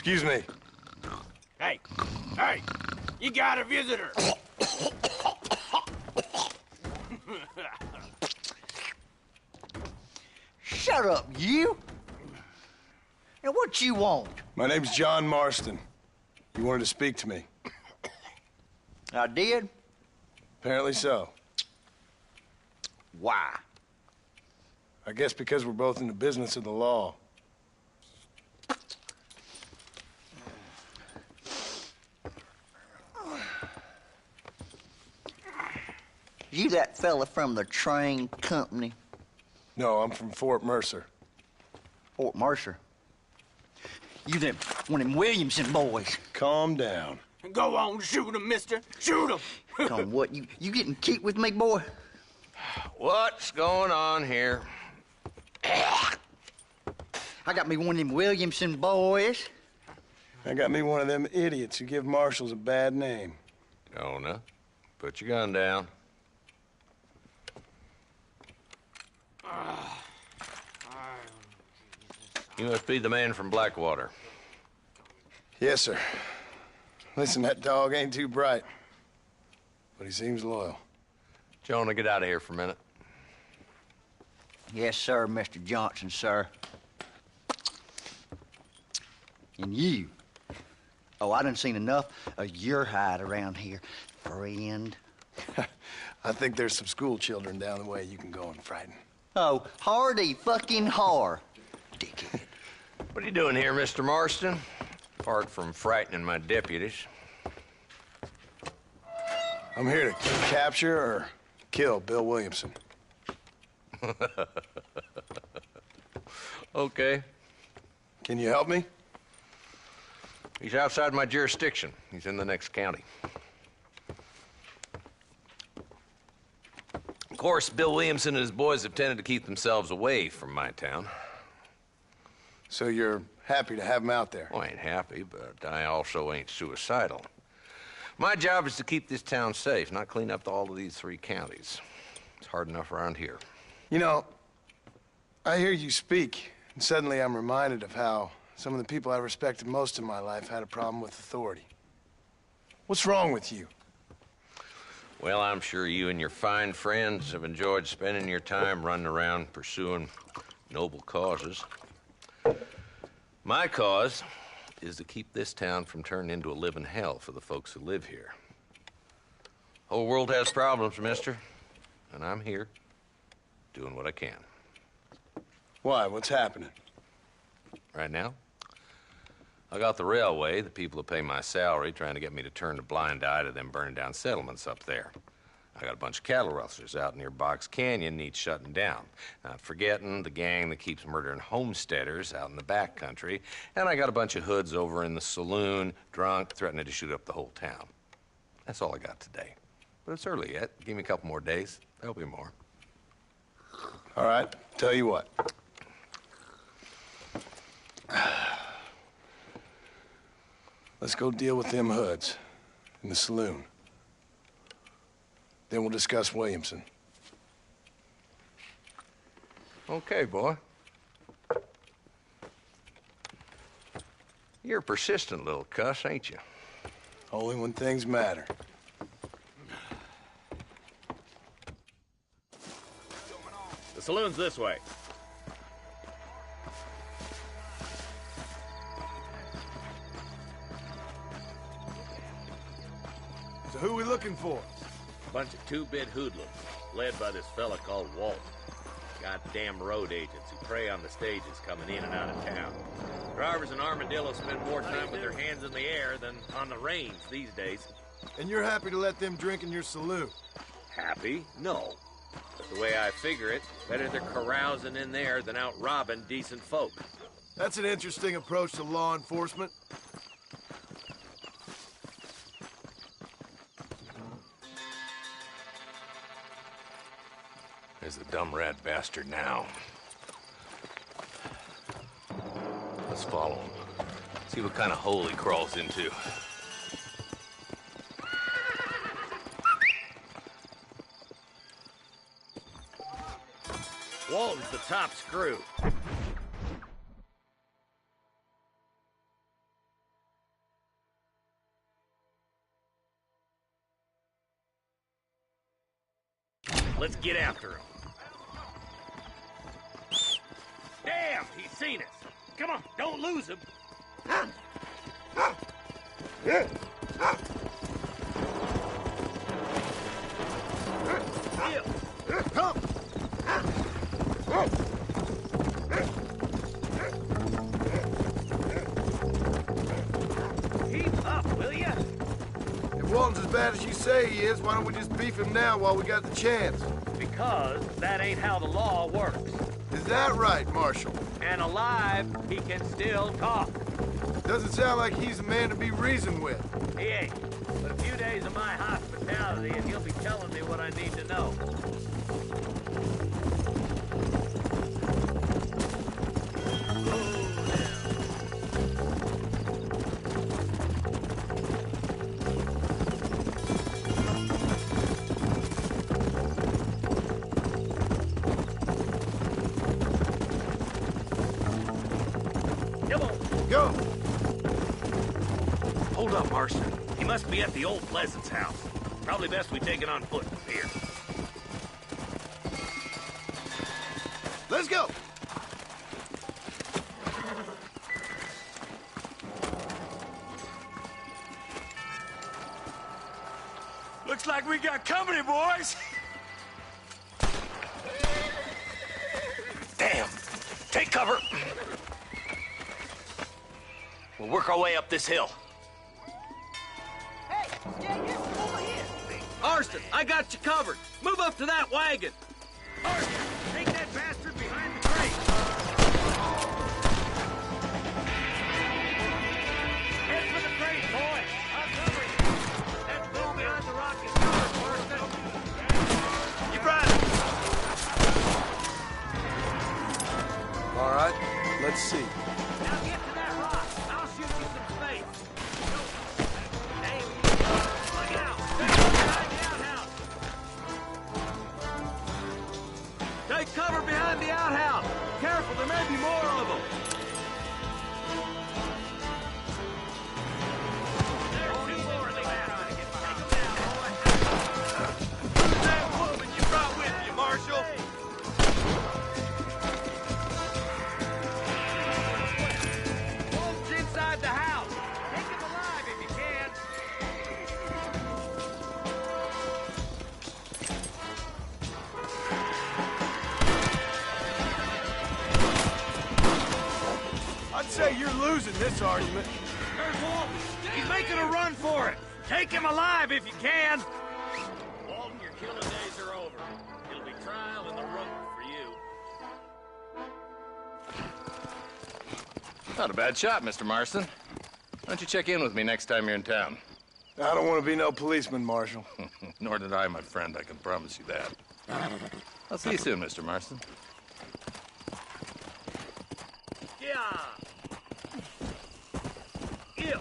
Excuse me. Hey, hey, you got a visitor. Shut up, you! And what you want? My name's John Marston. You wanted to speak to me. I did? Apparently so. Why? I guess because we're both in the business of the law. You that fella from the train company? No, I'm from Fort Mercer. Fort Mercer? You them one of them Williamson boys. Calm down. Go on, shoot him, mister. Shoot him. Come on, what, you getting cute with me, boy? What's going on here? I got me one of them Williamson boys. I got me one of them idiots who give marshals a bad name. Jonah, put your gun down. You must be the man from Blackwater. Yes, sir. Listen, that dog ain't too bright, but he seems loyal. Jonah, get out of here for a minute. Yes, sir, Mr. Johnson, sir. And you. Oh, I done seen enough of your hide around here, friend. I think there's some school children down the way you can go and frighten. Oh, hardy fucking har. Dickhead. What are you doing here, Mr. Marston? Apart from frightening my deputies. I'm here to capture or kill Bill Williamson. Okay. Can you help me? He's outside my jurisdiction. He's in the next county. Of course, Bill Williamson and his boys have tended to keep themselves away from my town. So you're happy to have him out there? Well, I ain't happy, but I also ain't suicidal. My job is to keep this town safe, not clean up all of these 3 counties. It's hard enough around here. You know, I hear you speak, and suddenly I'm reminded of how some of the people I respected most in my life had a problem with authority. What's wrong with you? Well, I'm sure you and your fine friends have enjoyed spending your time running around pursuing noble causes. My cause is to keep this town from turning into a living hell for the folks who live here. Whole world has problems, mister, and I'm here doing what I can. Why? What's happening? Right now, I got the railway, the people who pay my salary, trying to get me to turn a blind eye to them burning down settlements up there. I got a bunch of cattle rustlers out near Box Canyon needs shutting down. Not forgetting the gang that keeps murdering homesteaders out in the back country. And I got a bunch of hoods over in the saloon, drunk, threatening to shoot up the whole town. That's all I got today. But it's early yet. Give me a couple more days. There'll be more. All right, tell you what. Let's go deal with them hoods in the saloon. Then we'll discuss Williamson. Okay, boy. You're a persistent little cuss, ain't you? Only when things matter. The saloon's this way. So who we looking for? Bunch of two-bit hoodlums, led by this fella called Walt. Goddamn road agents who prey on the stages coming in and out of town. Drivers in Armadillo spend more time with their hands in the air than on the reins these days. And you're happy to let them drink in your saloon? Happy? No. But the way I figure it, better they're carousing in there than out robbing decent folk. That's an interesting approach to law enforcement. There's the dumb rat bastard now. Let's follow him. See what kind of hole he crawls into. Walton's the top screw. Let's get after him. Damn, he's seen us. Come on, don't lose him. Keep up, will ya? If Walton's as bad as you say he is, why don't we just beef him now while we got the chance? Because that ain't how the law works. Is that right, Marshal? And alive, he can still talk. Doesn't sound like he's a man to be reasoned with. He ain't. But a few days of my hospitality and he'll be telling me what I need to know. Come on. Go! Hold up, Marston. He must be at the old Pleasance house. Probably best we take it on foot from here. Let's go! Looks like we got company, boys. Damn! Take cover! We'll work our way up this hill. Hey, yeah, yeah, over here. Marston, I got you covered. Move up to that wagon. Marston, take that bastard behind the crate. Head for the crate, boy. I'll cover you. That bull behind the rock is covered, Marston. Keep riding. All right, let's see. Now get to that rock. I'll shoot you some space. Aim. Look out. Behind the outhouse. Take cover behind the outhouse. Careful, there may be more of them. There's two more in the back. Take them down, boy. Who's that woman you brought with you, Marshal? Wolf's inside the house. Take him alive if you can. I'd say you're losing this argument. There's Wolf. He's making a run for it. Take him alive if you can. Walton, your killing days are over. It'll be trial in the room for you. Not a bad shot, Mr. Marston. Why don't you check in with me next time you're in town? I don't want to be no policeman, Marshal. Nor did I, my friend. I can promise you that. I'll see you soon, Mr. Marston. Yeah. Yeah.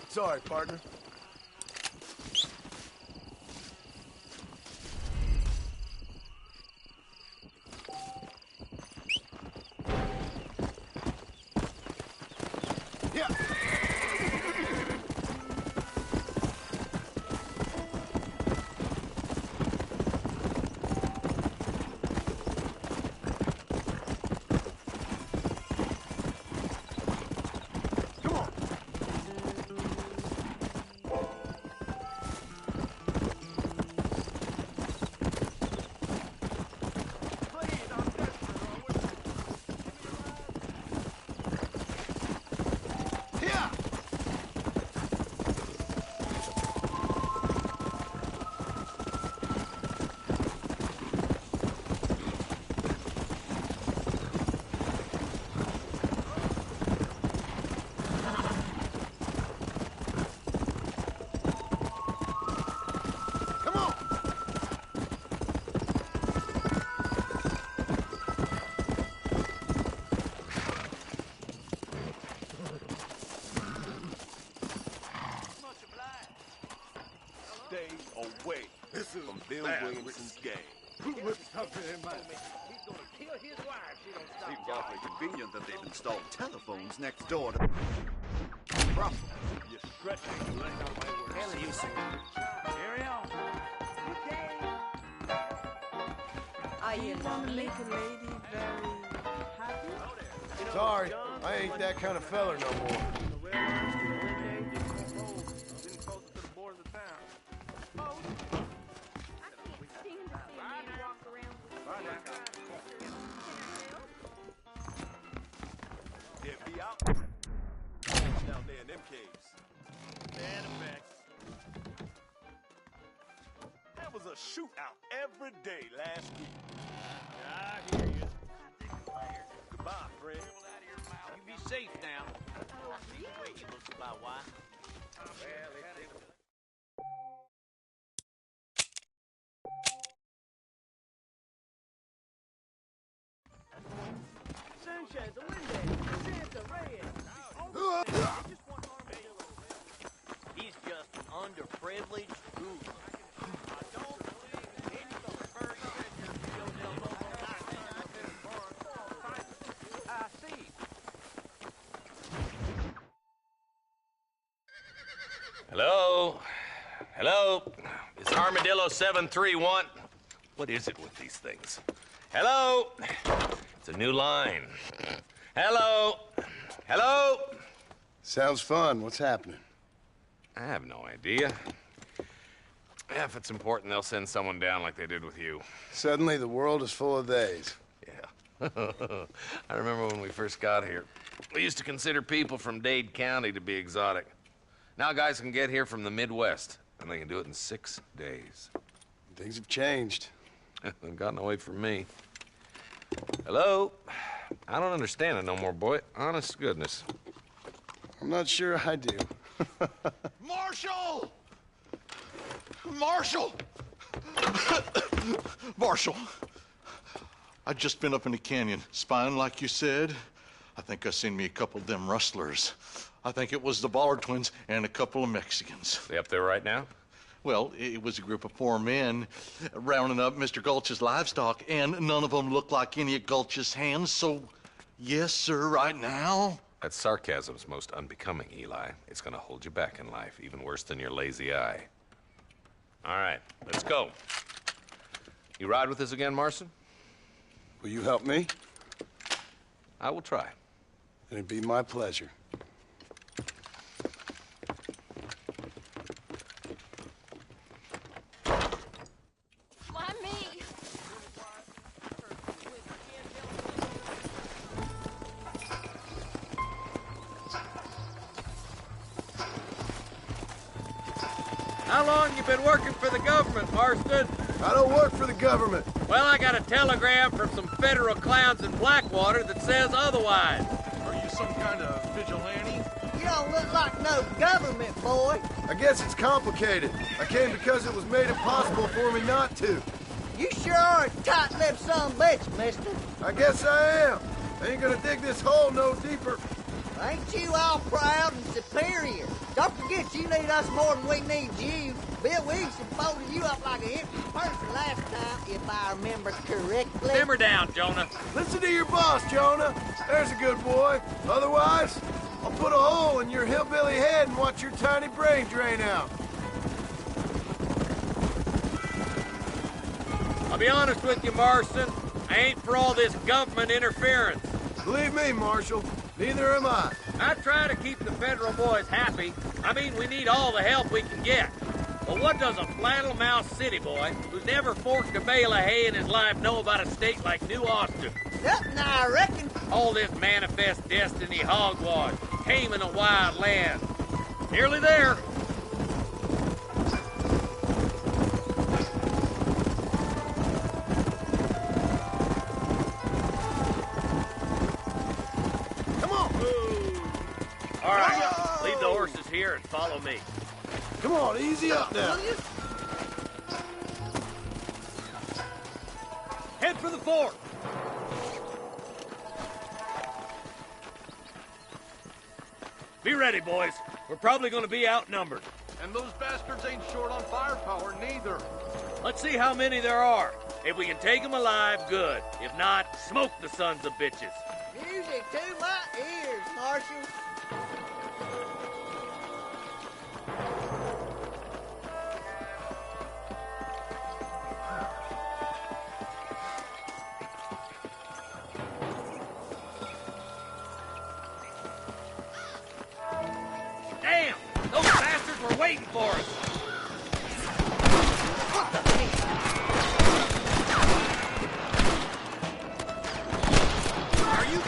Sorry, partner. Yeah. Come on. Yeah. Come on. Stay away from Bill Williamson's gang. Who whipped something in my... He's gonna kill his wife. She don't stop. Seems awfully convenient that they've installed telephones next door to... Rough. You're stretching. You ain't got my word. Hell, you sing. Carry on. Are you want to make a lady very happy? Sorry, I ain't that kind of feller no more. They'll be out down there in them caves. And effects. There was a shootout every day last week. I hear you. Goodbye, friend. You be safe now. Wait, you look about why? Sanchez, a window. Santa Reyes. He's just an underprivileged goof. I see. Hello? Hello? Is Armadillo 731? What is it with these things? Hello? It's a new line. Hello? Hello? Sounds fun. What's happening? I have no idea. Yeah, if it's important, they'll send someone down like they did with you. Suddenly, the world is full of theys. Yeah. I remember when we first got here. We used to consider people from Dade County to be exotic. Now guys can get here from the Midwest, and they can do it in 6 days. Things have changed. They've gotten away from me. Hello? I don't understand it no more, boy. Honest to goodness. I'm not sure I do. Marshall! Marshall! Marshall! I just been up in the canyon, spying like you said. I think I seen me a couple of them rustlers. I think it was the Ballard twins and a couple of Mexicans. They up there right now? Well, it was a group of 4 men rounding up Mr. Gulch's livestock, and none of them looked like any of Gulch's hands, so yes, sir, right now. That sarcasm's most unbecoming, Eli. It's gonna hold you back in life, even worse than your lazy eye. All right, let's go. You ride with us again, Marson? Will you help me? I will try. It'd be my pleasure. Why me? How long you been working for the government, Marston? I don't work for the government. Well, I got a telegram from some federal clowns in Blackwater that says otherwise. Are you some kind of vigilante? You don't look like no government boy. I guess it's complicated. I came because it was made impossible for me not to. You sure are a tight-lipped son of a bitch, mister. I guess I am. I ain't gonna dig this hole no deeper. Ain't you all proud and superior? Don't forget you need us more than we need you. Bill Wilson folded you up like a empty person last time, if I remember correctly. Simmer down, Jonah. Listen to your boss, Jonah. There's a good boy. Otherwise, I'll put a hole in your hillbilly head and watch your tiny brain drain out. I'll be honest with you, Marston. I ain't for all this government interference. Believe me, Marshal, neither am I. I try to keep the federal boys happy. I mean, we need all the help we can get. But what does a flannel-mouthed city boy who's never forked a bale of hay in his life know about a state like New Austin? Nothing, I reckon. All this manifest destiny hogwash, taming a wild land. Nearly there. Come on. All right, leave the horses here and follow me. Come on, easy up now. Head for the fort. Be ready, boys. We're probably going to be outnumbered. And those bastards ain't short on firepower, neither. Let's see how many there are. If we can take them alive, good. If not, smoke the sons of bitches. Music to my ears, Marshal. Damn! Those bastards were waiting for us! Are you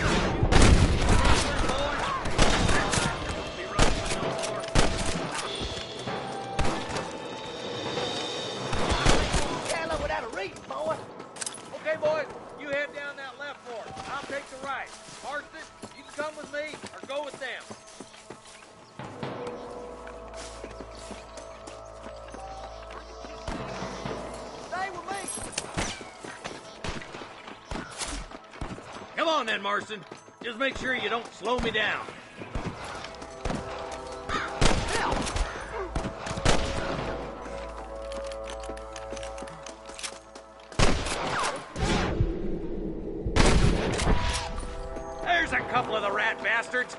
Hello without a reason, boy. Okay, boys, you head down that left fork. I'll take the right. Marston, you can come with me or go with them. Stay with me. Come on then, Marston. Just make sure you don't slow me down. There's a couple of the rat bastards.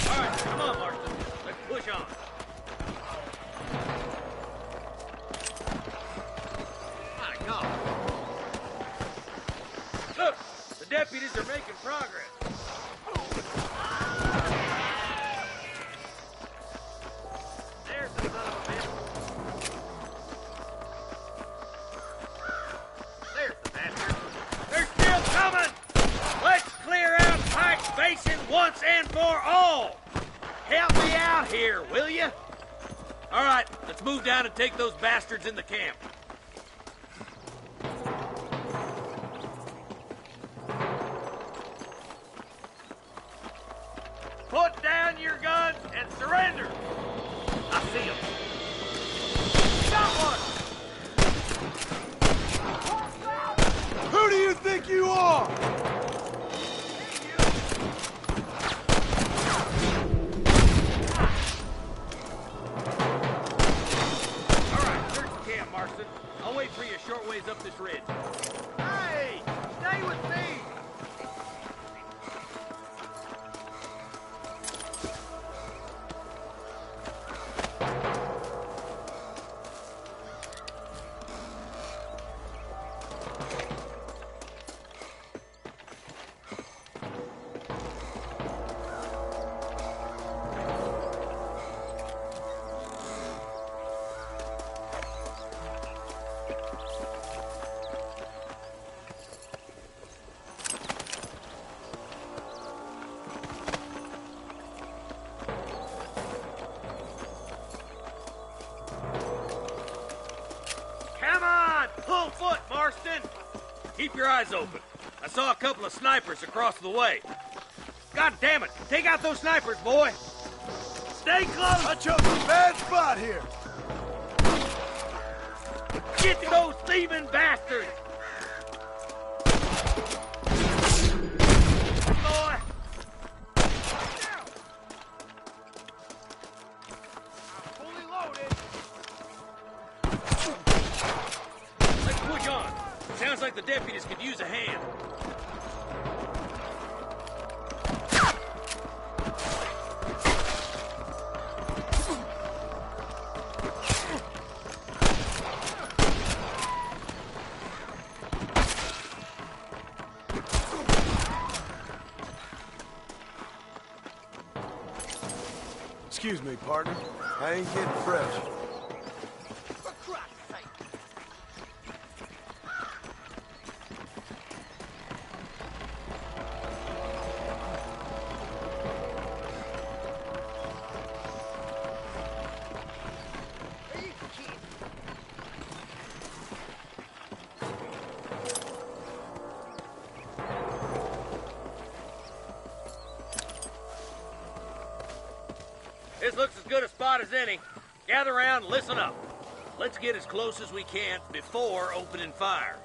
All right, come on, Marston. Let's push on. My God. Look, the deputies are making progress. There's the son of a bitch. There's the bastard. They're still coming! Let's clear out Pike's Basin once and for all! Help me out here, will you? All right, let's move down and take those bastards in the camp. Put down your guns and surrender! I see them. Got one! Who do you think you are? All right, search the camp, Marston. I'll wait for you a short ways up this ridge. Hey, stay with me! Come on! Pull foot, Marston! Keep your eyes open. I saw a couple of snipers across the way. God damn it! Take out those snipers, boy! Stay close! I chose a bad spot here. Get those thieving bastards! Boy! I'm fully loaded. Let's push on. Sounds like the deputies could use a hand. Excuse me, partner. I ain't getting fresh. For Christ's sake. Are you kidding? This looks as good a spot as any. Gather around and listen up. Let's get as close as we can before opening fire.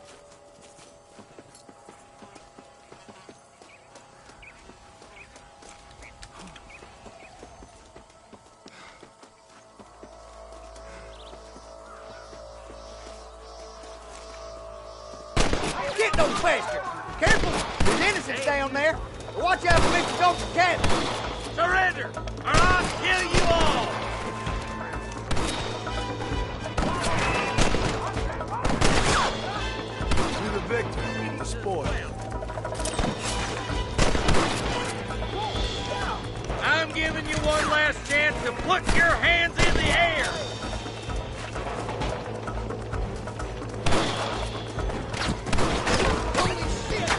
Get no faster. Careful, there's innocents down there. Watch out for Mr. Gopher's cabin. Surrender, or I'll kill you all! To the victor, the spoil. I'm giving you one last chance to put your hands in the air! Holy shit!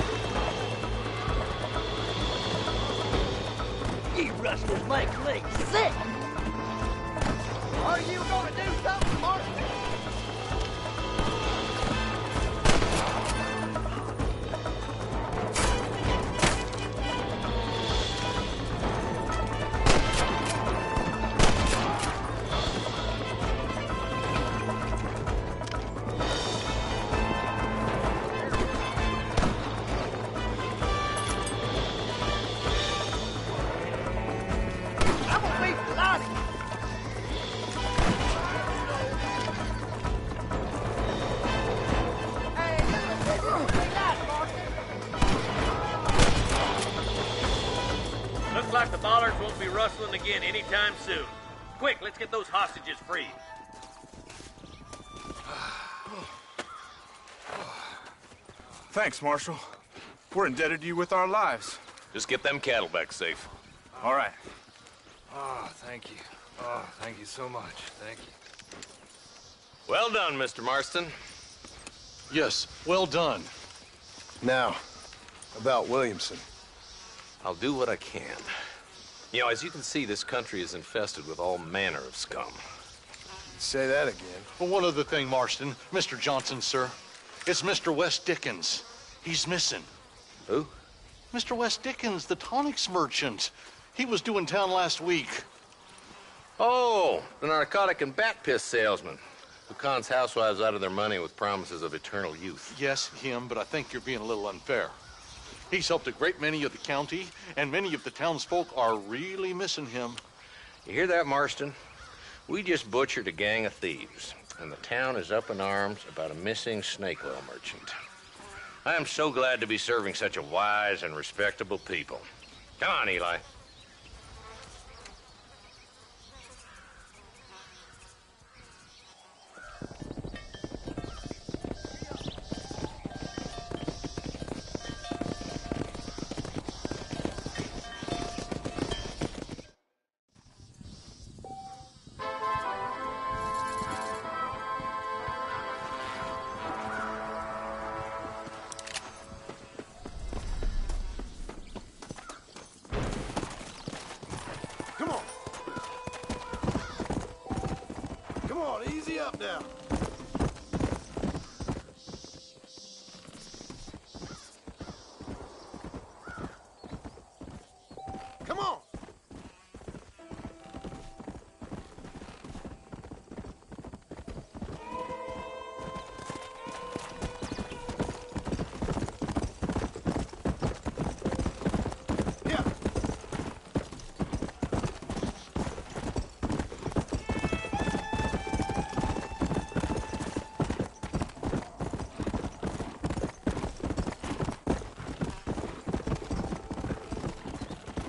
You rustlers make me sick! Are you gonna do something, Martin? I'm gonna be delighted. Hey, be nice, Martin. Looks like the bollards won't be rustling again anytime soon. Quick, let's get those hostages free. Thanks, Marshal. We're indebted to you with our lives. Just get them cattle back safe. All right. Oh, thank you. Oh, thank you so much. Thank you. Well done, Mr. Marston. Yes, well done. Now, about Williamson. I'll do what I can. You know, as you can see, this country is infested with all manner of scum. Say that again. Well, one other thing, Marston. Mr. Johnson, sir. It's Mr. Wes Dickens. He's missing. Who? Mr. Wes Dickens, the tonics merchant. He was due in town last week. Oh, the narcotic and bat piss salesman who cons housewives out of their money with promises of eternal youth. Yes, him, but I think you're being a little unfair. He's helped a great many of the county, and many of the townsfolk are really missing him. You hear that, Marston? We just butchered a gang of thieves, and the town is up in arms about a missing snake oil merchant. I am so glad to be serving such a wise and respectable people. Come on, Eli. Come on. Come on, easy up now. Come on. Yeah.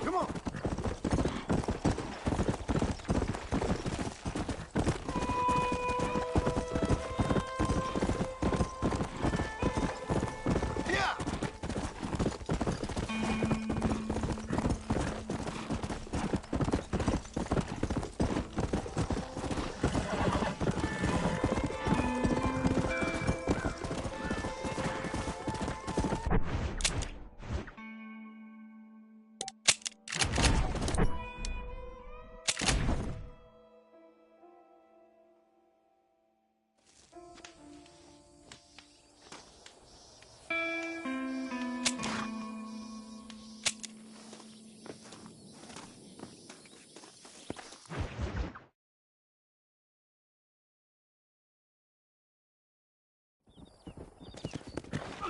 Come on. Yeah.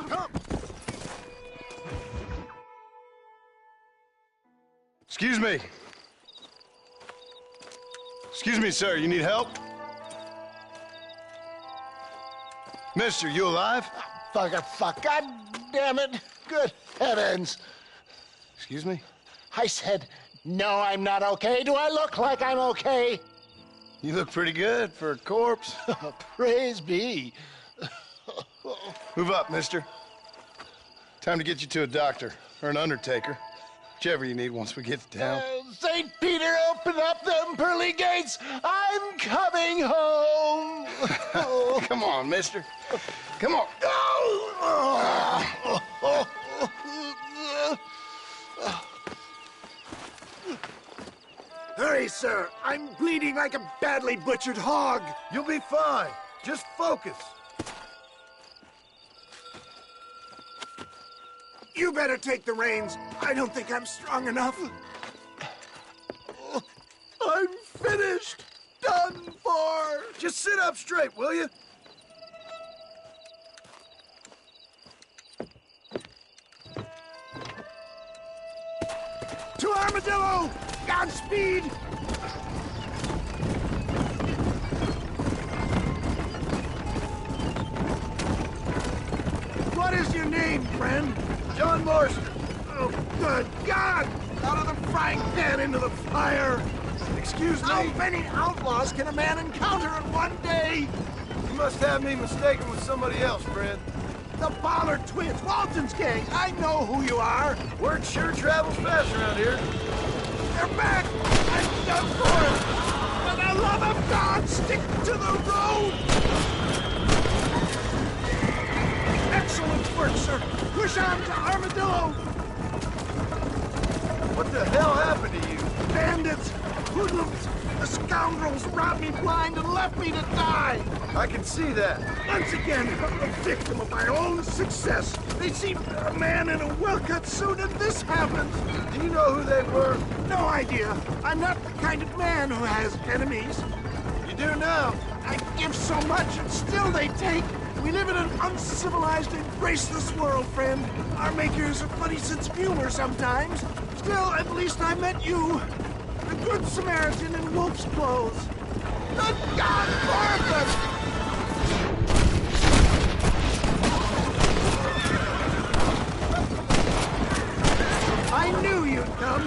Come. Excuse me. Excuse me, sir. You need help? Mister, you alive? Fuck. God damn it. Good heavens. Excuse me? I said, no, I'm not okay. Do I look like I'm okay? You look pretty good for a corpse. Praise be. Move up, mister. Time to get you to a doctor or an undertaker. Whichever you need once we get to town. St. Peter, open up them pearly gates. I'm coming home. Come on, mister. Come on. Hurry, sir. I'm bleeding like a badly butchered hog. You'll be fine. Just focus. You better take the reins. I don't think I'm strong enough. I'm finished. Done for. Just sit up straight, will you? To Armadillo! Godspeed! What is your name, friend? John Marston. Oh, good God! Out of the frying pan into the fire! Excuse me? How many outlaws can a man encounter in one day? You must have me mistaken with somebody else, friend. The Pollard twins, Walton's gang. I know who you are. Word sure travels fast around here. They're back! I'm done for it! For the love of God, stick to the road! Excellent work, sir. Push on to Armadillo. What the hell happened to you? Bandits, hoodlums, the scoundrels robbed me blind and left me to die. I can see that. Once again, I'm the victim of my own success. They see a man in a well-cut suit and this happens. Do you know who they were? No idea. I'm not the kind of man who has enemies. You do now. I give so much and still they take. We live in an uncivilized and graceless world, friend. Our makers a funny sense of humor sometimes. Still, at least I met you. A good Samaritan in wolf's clothes. Good God, Martha! I knew you'd come.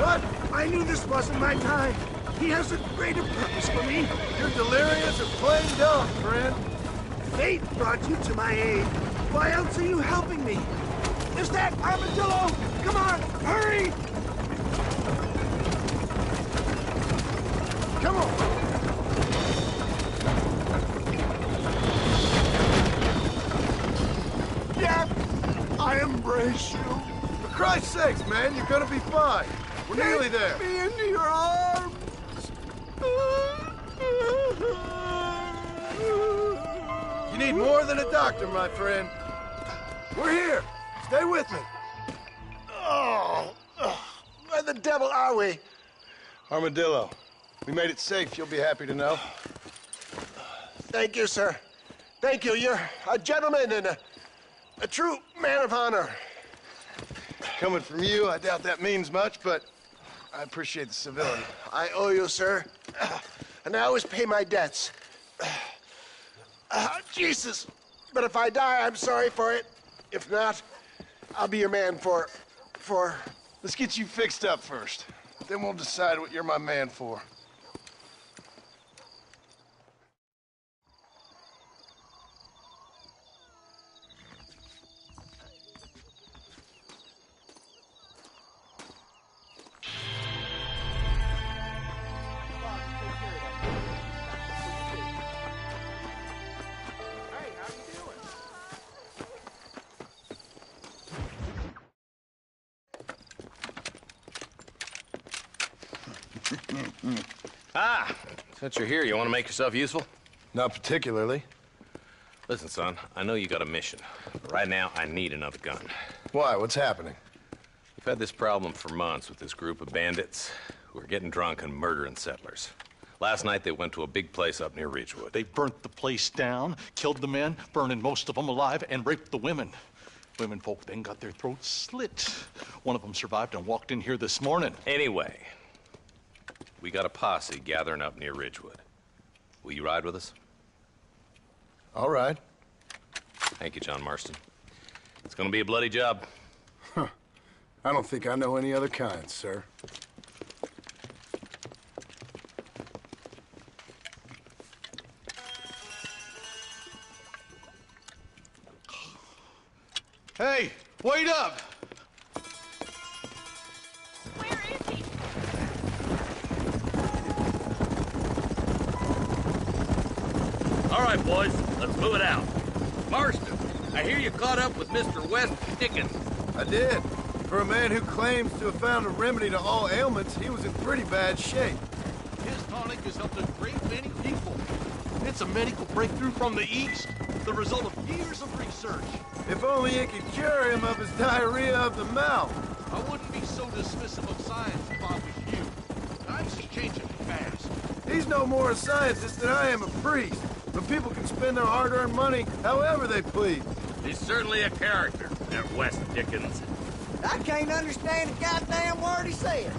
What? I knew this wasn't my time. He has a greater purpose for me. You're delirious and plain dumb, friend. Fate brought you to my aid. Why else are you helping me? Is that Armadillo? Come on, hurry! Come on. Yeah, I embrace you. For Christ's sakes, man, you're gonna be fine. We're nearly there. Take me into your arms. You need more than a doctor, my friend. We're here. Stay with me. Where the devil are we? Armadillo. We made it safe, you'll be happy to know. Thank you, sir. Thank you. You're a gentleman and a true man of honor. Coming from you, I doubt that means much, but I appreciate the civility. I owe you, sir. And I always pay my debts. Jesus. But if I die, I'm sorry for it. If not, I'll be your man for... Let's get you fixed up first. Then we'll decide what you're my man for. Ah, since you're here, you want to make yourself useful? Not particularly. Listen, son, I know you got a mission. But right now, I need another gun. Why? What's happening? We've had this problem for months with this group of bandits who are getting drunk and murdering settlers. Last night, they went to a big place up near Ridgewood. They burnt the place down, killed the men, burning most of them alive, and raped the women. Women folk then got their throats slit. One of them survived and walked in here this morning. Anyway, we got a posse gathering up near Ridgewood. Will you ride with us? All right. Thank you, John Marston. It's gonna be a bloody job. Huh. I don't think I know any other kind, sir. Hey, wait up! Where is he? All right, boys, let's move it out. Marston, I hear you caught up with Mr. West Dickens. I did. For a man who claims to have found a remedy to all ailments, he was in pretty bad shape. His tonic has helped a great many people. It's a medical breakthrough from the East, the result of years of research. If only it could cure him of his diarrhea of the mouth. I wouldn't be so dismissive of science if I was you. Times is changing fast. He's no more a scientist than I am a priest. But people can spend their hard-earned money however they please. He's certainly a character, that West Dickens. I can't understand a goddamn word he said.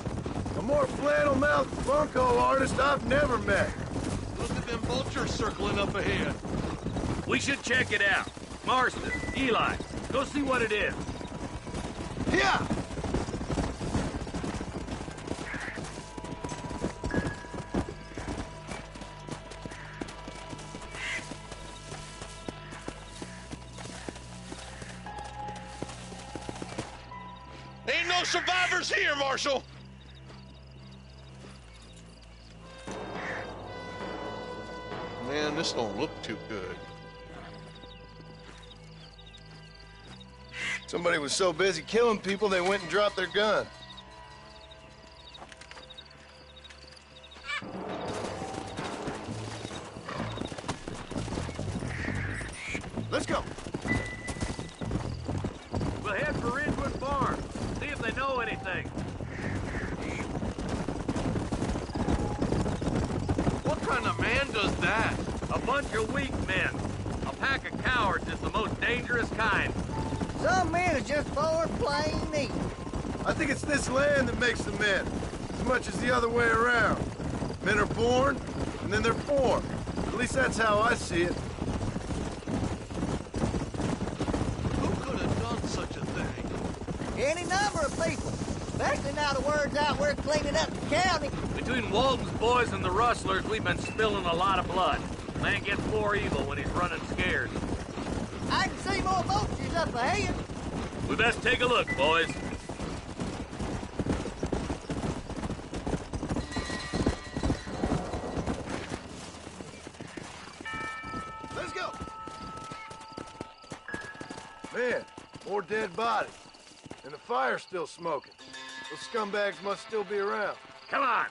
A more flannel-mouthed bunco artist I've never met. Look at them vultures circling up ahead. We should check it out. Marston, Eli, go see what it is. Yeah! Ain't no survivors here, Marshal! Man, this don't look too good. Somebody was so busy killing people, they went and dropped their gun. Let's go. We'll head for Ridgewood Farm. See if they know anything. What kind of man does that? A bunch of weak men. A pack of cowards is the most dangerous kind. Some men are just born plain evil. I think it's this land that makes the men, as much as the other way around. Men are born, and then they're formed. At least that's how I see it. Who could have done such a thing? Any number of people. Especially now the word's out we're cleaning up the county. Between Walton's boys and the rustlers, we've been spilling a lot of blood. Man gets more evil when he's running scared. I can see more vultures up ahead. We best take a look, boys. Let's go. Man, more dead bodies. And the fire's still smoking. Those scumbags must still be around. Come on.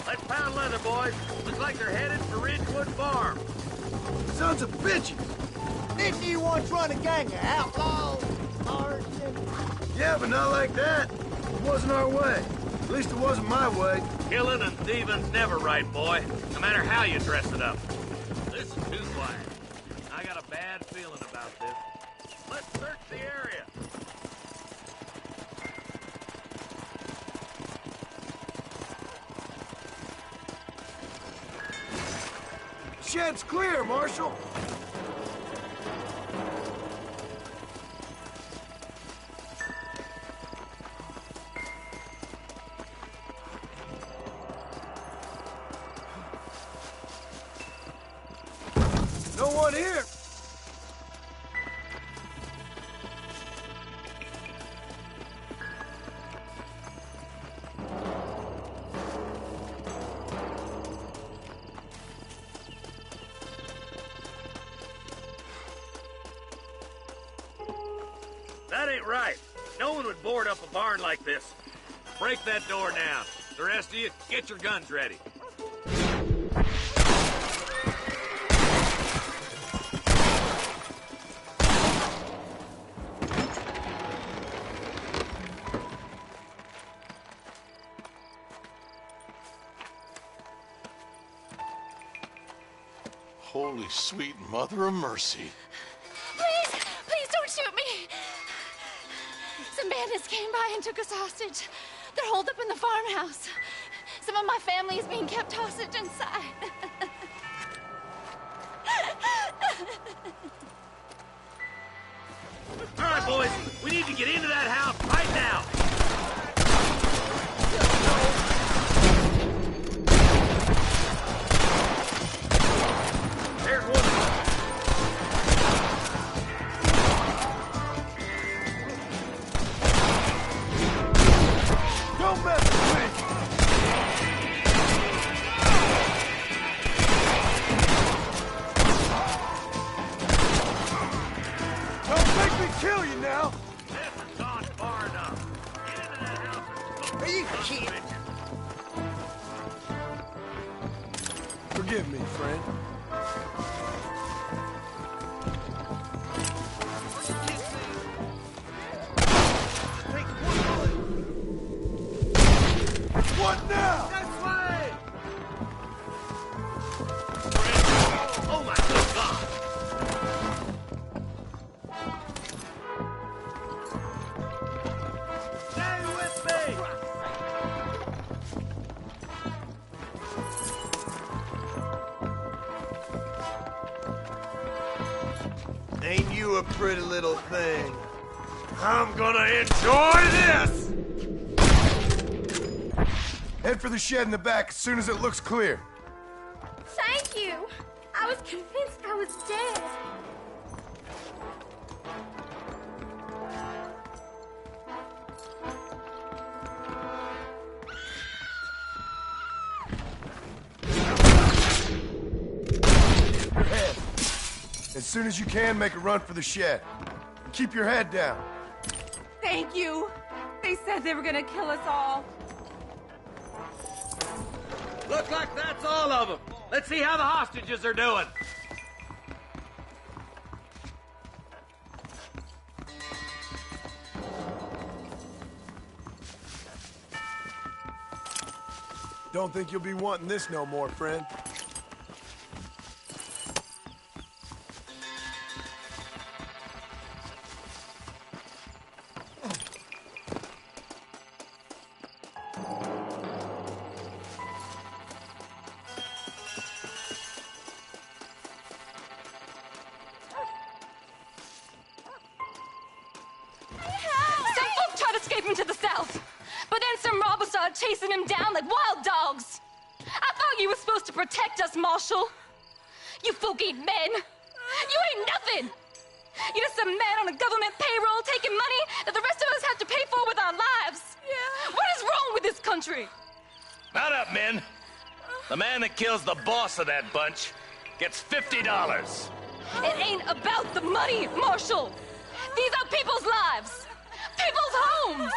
Let's pound leather, boys. Looks like they're headed for Ridgewood Farm. Sons of bitches! Didn't you once run a gang of outlaws, Marston? Yeah, but not like that. It wasn't our way. At least it wasn't my way. Killing and thieving's never right, boy. No matter how you dress it up. This is too quiet. I got a bad feeling about this. Let's search the area. Shed's clear, Marshal. No one here. That ain't right. No one would board up a barn like this. Break that door down. The rest of you, get your guns ready. Holy sweet mother of mercy. Please, please don't shoot me. Some bandits came by and took us hostage. They're holed up in the farmhouse. Some of my family is being kept hostage inside. All right, boys, we need to get into that house right now. There's one. Don't mess with me! Don't make me kill you now! This has gone far enough. Get into that house and Are you kidding? Forgive me, friend. What now? This way! Oh my good God! Stay with me! Ain't you a pretty little thing? I'm gonna enjoy this! Head for the shed in the back as soon as it looks clear. Thank you. I was convinced I was dead. Your head. As soon as you can, make a run for the shed. And keep your head down. Thank you. They said they were gonna kill us all. Looks like that's all of them. Let's see how the hostages are doing. Don't think you'll be wanting this no more, friend. Some folk tried to escape him to the south, but then some robbers started chasing him down like wild dogs. I thought you were supposed to protect us, Marshal. You folk ain't men. You ain't nothing. You're just some man on a government payroll taking money that the rest of us have to pay for with our lives. Yeah. What is wrong with this country? Mount up, men. The man that kills the boss of that bunch gets $50. It ain't about the money, Marshal. These are people's lives, people's homes.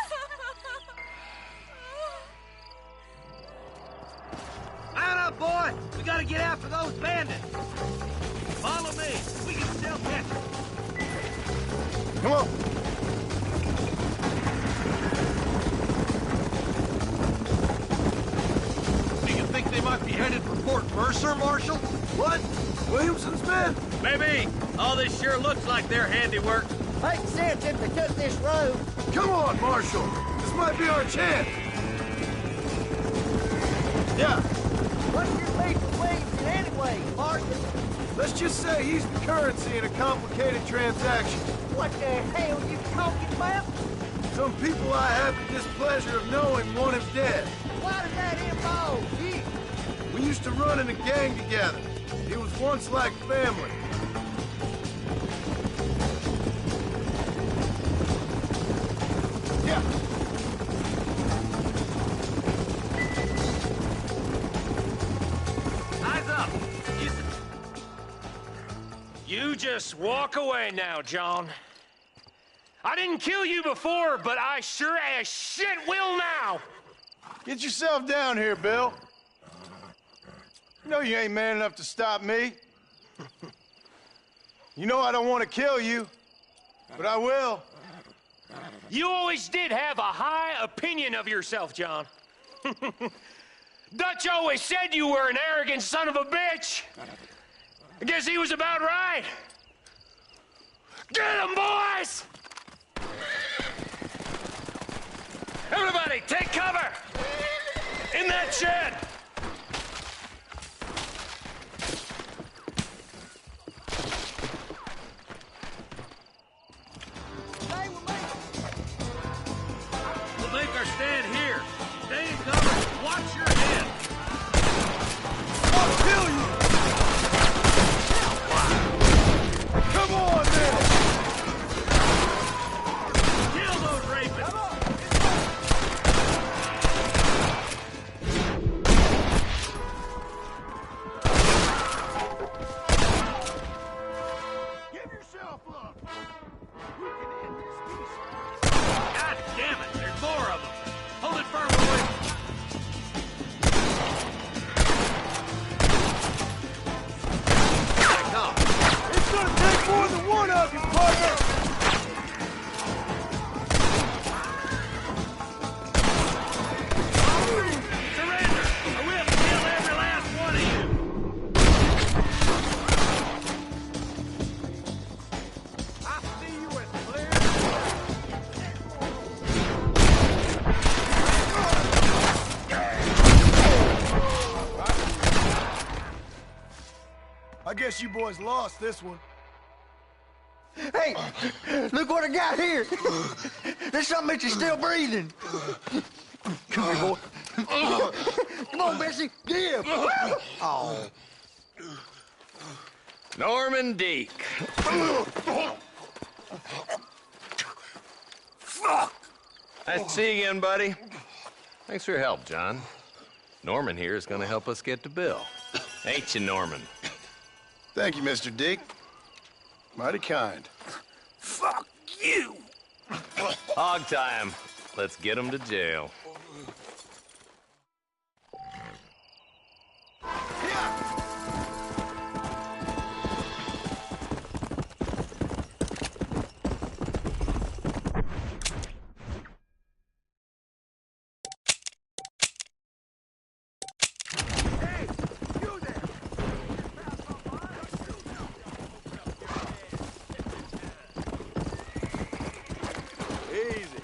Mount up, boy. We gotta get after those bandits. Follow me. We can still catch them. Come on. Do you think they might be headed for Fort Mercer, Marshal? What? Williamson's men? Maybe. All this sure looks like their handiwork. Makes sense if they took this road. Come on, Marshal. This might be our chance. Yeah. What's your beef with Williamson anyway, Marshal? Let's just say he's the currency in a complicated transaction. What the hell you talking about? Some people I have the displeasure of knowing want him dead. Why does that involve you? We used to run in a gang together. He was once like family. Yeah. Eyes up. You just walk away now, John. I didn't kill you before, but I sure as shit will now. Get yourself down here, Bill. You know you ain't man enough to stop me. You know I don't want to kill you, but I will. You always did have a high opinion of yourself, John. Dutch always said you were an arrogant son of a bitch. I guess he was about right. Get him, boys! Everybody, take cover! In that shed! We'll make our stand here. Stay in cover. Watch your head. I'll kill you! Come on, then! Kill those rapists. Give yourself up. We can end this peace. God damn it, there's more of them. Hold it firm, boys. It's gonna take more than one of you, partner! Surrender, or we'll kill every last one of you. I see you as clear. I guess you boys lost this one. Hey, look what I got here. There's something that you're still breathing. Come here, boy. Come on, Bessie, give. Oh. Norman Deek. Fuck! Nice to see you again, buddy. Thanks for your help, John. Norman here is gonna help us get to Bill. Ain't you, Norman? Thank you, Mr. Dick. Mighty kind. Fuck you! Hog time. Let's get him to jail. Hey, you there! Easy.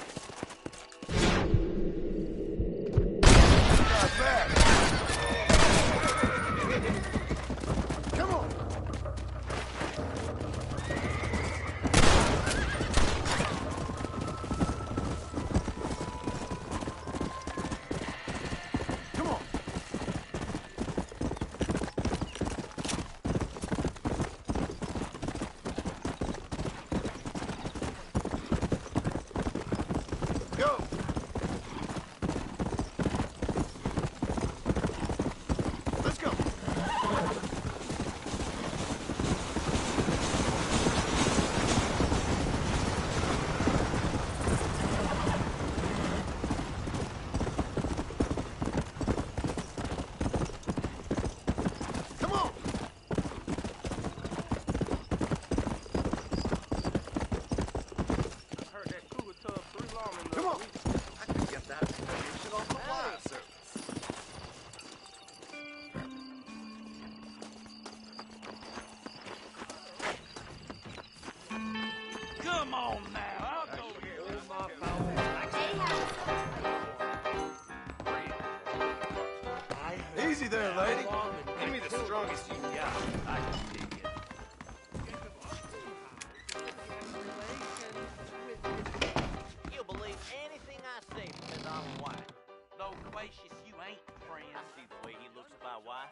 Come on now, I'll go here. Easy there, lady. Give me the strongest you got. I can dig it. You'll believe anything I say from his own wife. No gracious, you ain't, friend. I see the way he looks at my wife.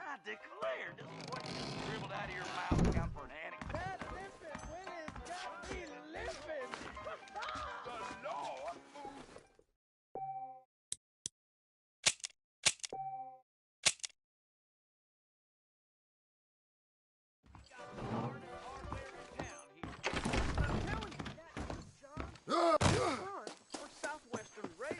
I declare, this is what you just dribbled out of your mouth account for an anecdote. That limping Willie's got me limping. The Lord moved. Or Southwestern Rail.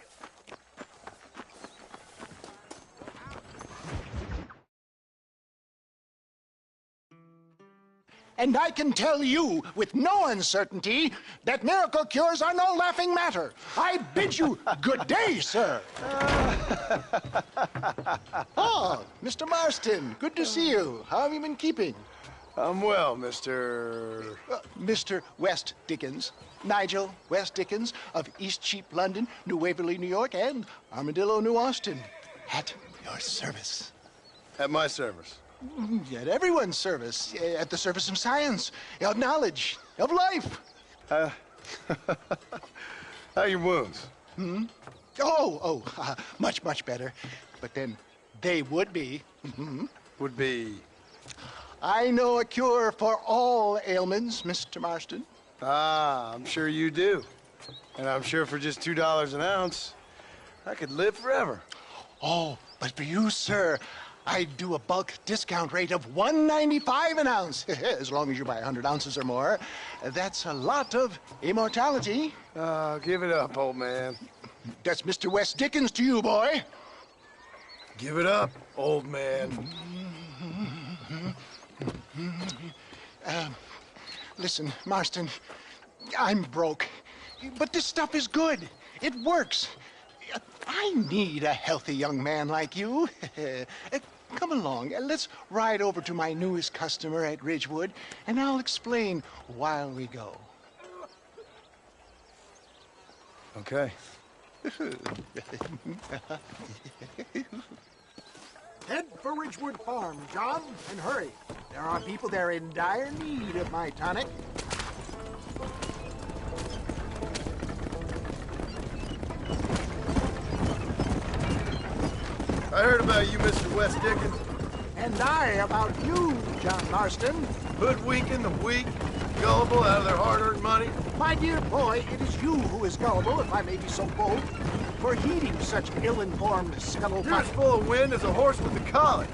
And I can tell you with no uncertainty that miracle cures are no laughing matter. I bid you good day, sir. Oh, Mr. Marston, good to see you. How have you been keeping? I'm well, Mr. Mr. West Dickens. Nigel West Dickens of East Cheap, London, New Waverly, New York, and Armadillo, New Austin. At your service. At my service. At everyone's service. At the service of science, of knowledge, of life. How are your wounds? Much, much better. But then they would be. Would be... I know a cure for all ailments, Mr. Marston. Ah, I'm sure you do. And I'm sure for just $2 an ounce, I could live forever. Oh, but for you, sir, I'd do a bulk discount rate of $1.95 an ounce. As long as you buy 100 ounces or more. That's a lot of immortality. Give it up, old man. That's Mr. West Dickens to you, boy. Give it up, old man. Listen, Marston, I'm broke. But this stuff is good. It works. I need a healthy young man like you. Come along, let's ride over to my newest customer at Ridgewood, and I'll explain while we go. Okay. Head for Ridgewood Farm, John, and hurry. There are people there in dire need of my tonic. I heard about you, Mr. West Dickens. And I about you, John Marston. Hoodwinking the weak, gullible out of their hard-earned money. My dear boy, it is you who is gullible, if I may be so bold, for heeding such ill-informed scuttlebutt. You're as full of wind as a horse with a collar.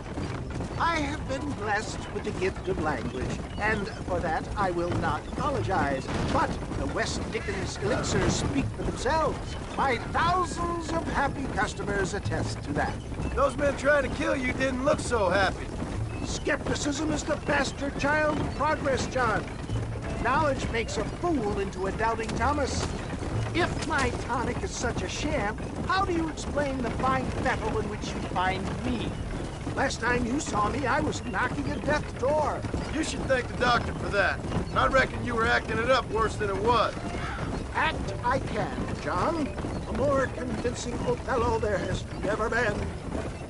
I have been blessed with the gift of language, and for that I will not apologize. But the West Dickens elixirs speak for themselves. My thousands of happy customers attest to that. Those men trying to kill you didn't look so happy. Skepticism is the bastard child of progress, John. Knowledge makes a fool into a doubting Thomas. If my tonic is such a sham, how do you explain the fine fettle in which you find me? Last time you saw me, I was knocking at death's door. You should thank the doctor for that. I reckon you were acting it up worse than it was. Act I can, John. A more convincing Othello there has never been.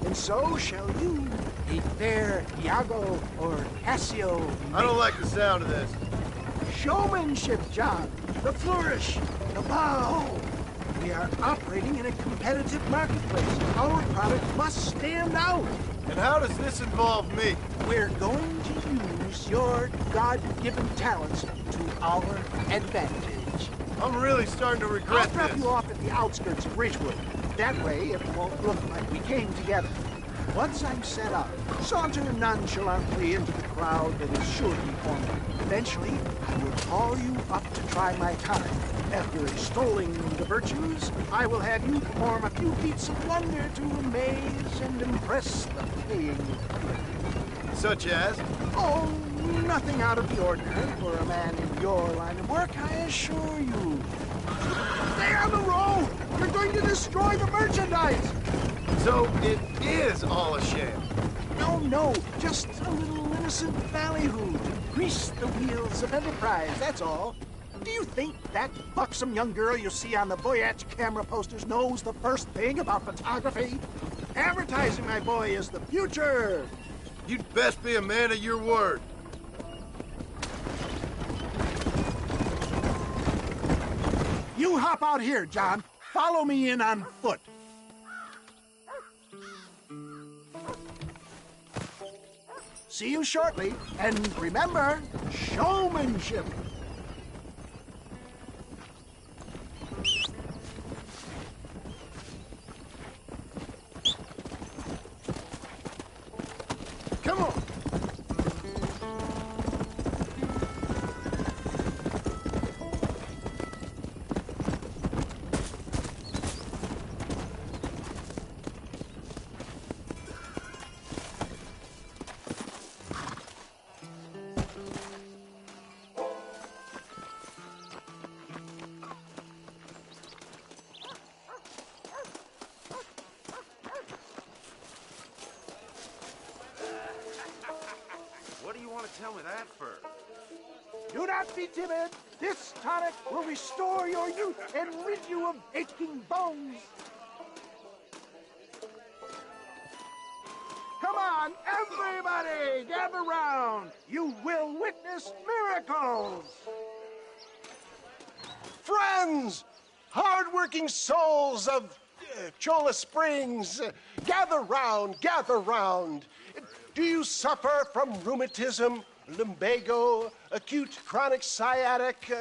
And so shall you, a fair Iago or Cassio. I don't like the sound of this. Showmanship, John. The flourish, the bow. We are operating in a competitive marketplace. Our product must stand out. And how does this involve me? We're going to use your God-given talents to our advantage. I'm really starting to regret I'll drop this. you off at the outskirts of Ridgewood. That way, it won't look like we came together. Once I'm set up, saunter nonchalantly into the crowd that is sure to be forming. Eventually, I will call you up to try my time. After extolling the virtues, I will have you perform a few feats of wonder to amaze and impress the paying public. Such as? Oh, nothing out of the ordinary for a man in your line of work, I assure you. Stay on the road! You're going to destroy the merchandise! So it is all a sham? No, just a little innocent ballyhoo to grease the wheels of enterprise, that's all. Do you think that buxom young girl you see on the Voyage camera posters knows the first thing about photography? Advertising, my boy, is the future! You'd best be a man of your word. You hop out here, John. Follow me in on foot. See you shortly, and remember, showmanship. Come on. What do you want to tell me that for? Do not be timid. This tonic will restore your youth and rid you of aching bones. Everybody, gather round. You will witness miracles. Friends, hard-working souls of Cholla Springs, gather round, gather round. Do you suffer from rheumatism, lumbago, acute chronic sciatic,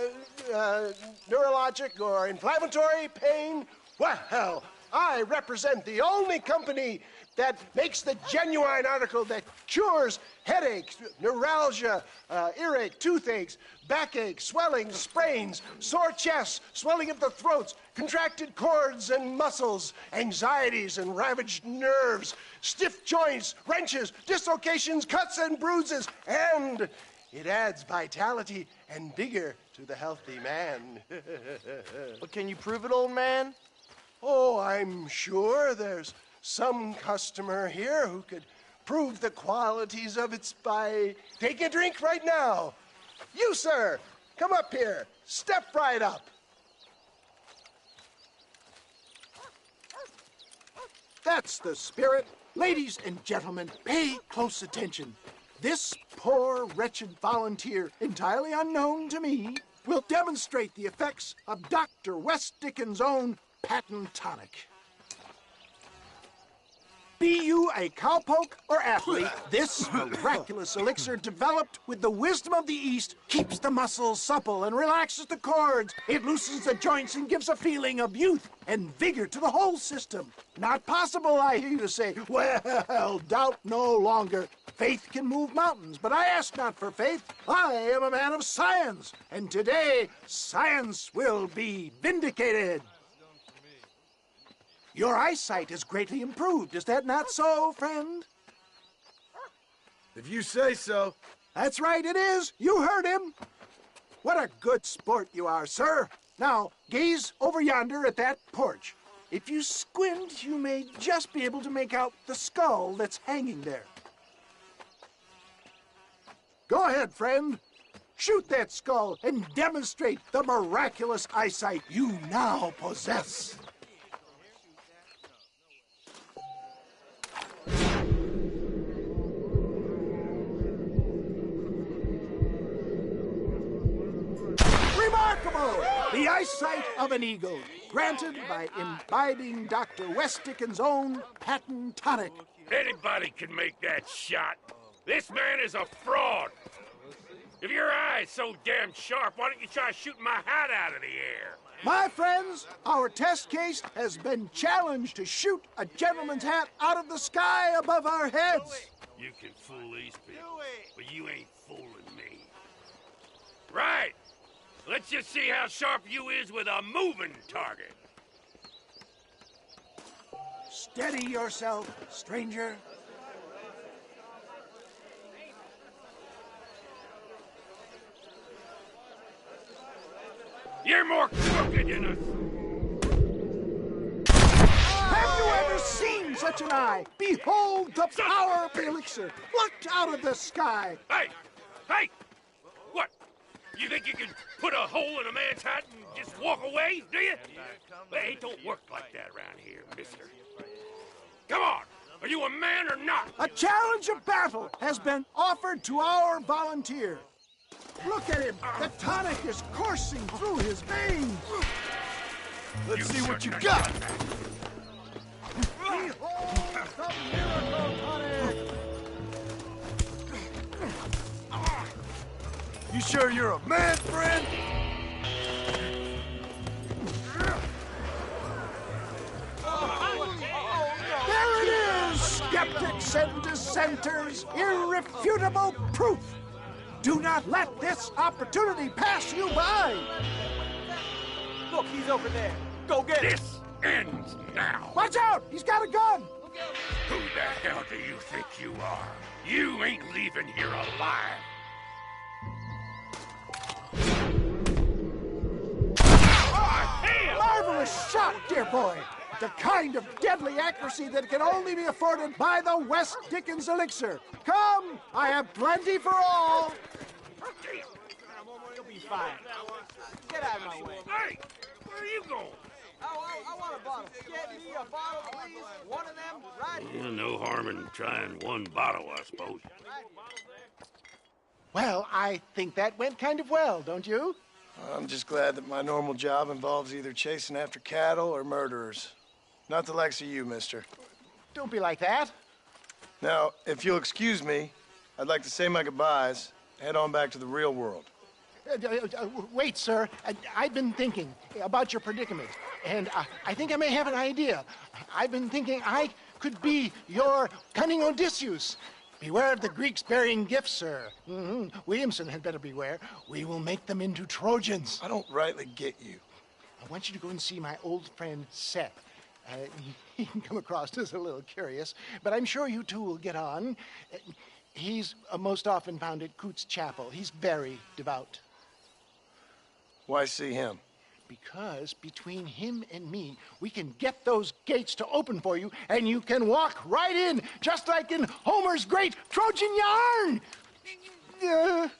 neurologic, or inflammatory pain? Well, I represent the only company that makes the genuine article that cures headaches, neuralgia, earache, toothaches, backache, swelling, sprains, sore chests, swelling of the throats, contracted cords and muscles, anxieties and ravaged nerves, stiff joints, wrenches, dislocations, cuts and bruises, and it adds vitality and vigor to the healthy man. But can you prove it, old man? Oh, I'm sure there's some customer here who could prove the qualities of it by taking a drink right now. You, sir, come up here. Step right up. That's the spirit. Ladies and gentlemen, pay close attention. This poor, wretched volunteer, entirely unknown to me, will demonstrate the effects of Dr. West Dickens' own patent tonic. Be you a cowpoke or athlete, this miraculous elixir developed with the wisdom of the East keeps the muscles supple and relaxes the cords. It loosens the joints and gives a feeling of youth and vigor to the whole system. Not possible, I hear you say. Well, doubt no longer. Faith can move mountains, but I ask not for faith. I am a man of science, and today science will be vindicated. Your eyesight is greatly improved. Is that not so, friend? If you say so. That's right, it is. You heard him. What a good sport you are, sir. Now, gaze over yonder at that porch. If you squint, you may just be able to make out the skull that's hanging there. Go ahead, friend. Shoot that skull and demonstrate the miraculous eyesight you now possess. Remarkable! The eyesight of an eagle, granted by imbibing Dr. West Dickens' own patent tonic. Anybody can make that shot. This man is a fraud. If your eye's so damn sharp, why don't you try shooting my hat out of the air? My friends, our test case has been challenged to shoot a gentleman's hat out of the sky above our heads. You can fool these people, but you ain't fooling me. Right. Let's just see how sharp you is with a moving target. Steady yourself, stranger. You're more crooked than a... Have you ever seen such an eye? Behold the power of the elixir, plucked out of the sky. Hey! Hey! What? You think you can put a hole in a man's hat and just walk away, do you? Hey, it don't work like that around here, mister. Come on! Are you a man or not? A challenge of battle has been offered to our volunteer. Look at him! The tonic is coursing through his veins! Let's see what you got! Behold the miracle tonic! You sure you're a man, friend? There it is! Skeptics and dissenters, irrefutable proof! Do not let this opportunity pass you by! Look, he's over there. Go get him. This ends now. Watch out! He's got a gun! Who the hell do you think you are? You ain't leaving here alive. Marvelous shot, dear boy! The kind of deadly accuracy that can only be afforded by the West Dickens elixir. Come, I have plenty for all. You'll be fine. Get out of my way. Hey, where are you going? I want a bottle. Get me a bottle, please. One of them, right here. No harm in trying one bottle, I suppose. Well, I think that went kind of well, don't you? I'm just glad that my normal job involves either chasing after cattle or murderers. Not the likes of you, mister. Don't be like that. Now, if you'll excuse me, I'd like to say my goodbyes, head on back to the real world. Wait, sir. I've been thinking about your predicament, and I think I may have an idea. I've been thinking I could be your cunning Odysseus. Beware of the Greeks bearing gifts, sir. Williamson had better beware. We will make them into Trojans. I don't rightly get you. I want you to go and see my old friend Seth. He can come across as a little curious, but I'm sure you two will get on. He's most often found at Coots Chapel. He's very devout. Why see him? Because between him and me, we can get those gates to open for you, and you can walk right in, just like in Homer's great Trojan yarn!